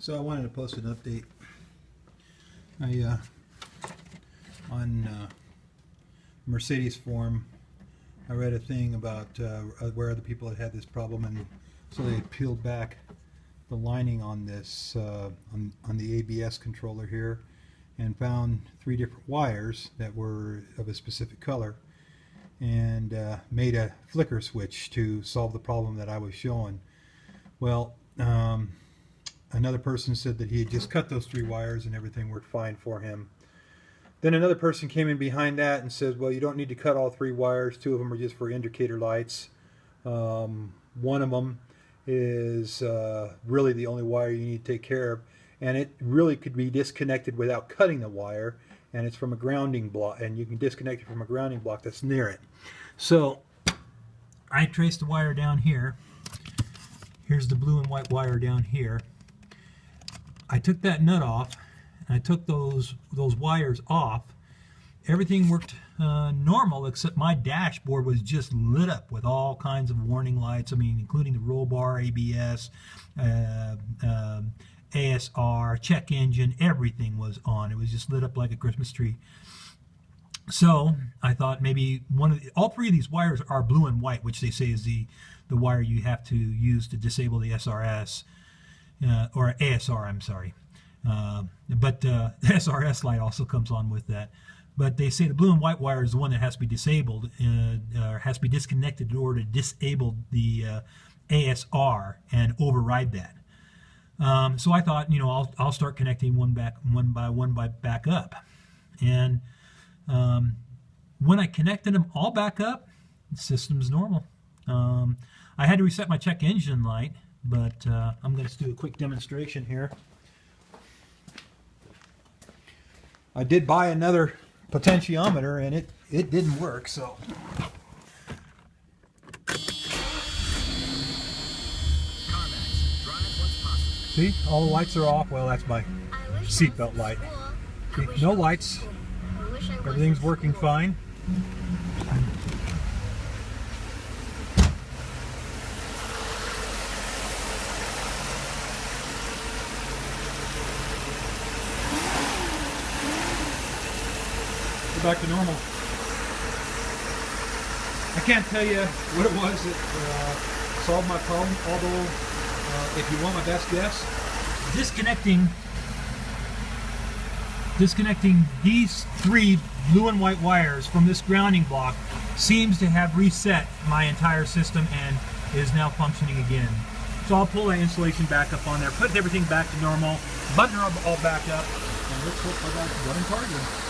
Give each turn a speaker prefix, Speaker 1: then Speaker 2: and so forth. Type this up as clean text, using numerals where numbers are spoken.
Speaker 1: So I wanted to post an update. On Mercedes forum, I read a thing about where other people had this problem, and so they peeled back the lining on this on the ABS controller here, and found 3 different wires that were of a specific color, and made a flicker switch to solve the problem that I was showing. Well, another person said that he had just cut those 3 wires and everything worked fine for him. Then another person came in behind that and said, well, you don't need to cut all 3 wires. 2 of them are just for indicator lights. One of them is really the only wire you need to take care of, and it really could be disconnected without cutting the wire, and it's from a grounding block, and you can disconnect it from a grounding block that's near it. So I traced the wire down here. Here's the blue and white wire down here. I took that nut off, and I took those wires off. Everything worked normal, except my dashboard was just lit up with all kinds of warning lights. I mean, including the roll bar, ABS, ASR, check engine, everything was on. It was just lit up like a Christmas tree. So I thought maybe all 3 of these wires are blue and white, which they say is the wire you have to use to disable the SRS. Or ASR, I'm sorry. But the SRS light also comes on with that. But they say the blue and white wire is the one that has to be disabled, or has to be disconnected in order to disable the ASR and override that. So I thought, you know, I'll start connecting one by one back up. And when I connected them all back up, the system's normal. I had to reset my check engine light, but I'm going to do a quick demonstration here. I did buy another potentiometer, and it didn't work, so see, all the lights are off. Well, that's my seatbelt light. See, no lights. Everything's working fine. Go back to normal. I can't tell you what it was that solved my problem, although if you want my best guess, disconnecting these 3 blue and white wires from this grounding block seems to have reset my entire system and is now functioning again. So I'll pull that insulation back up on there, put everything back to normal, button her all back up, and let's hope I got running car again.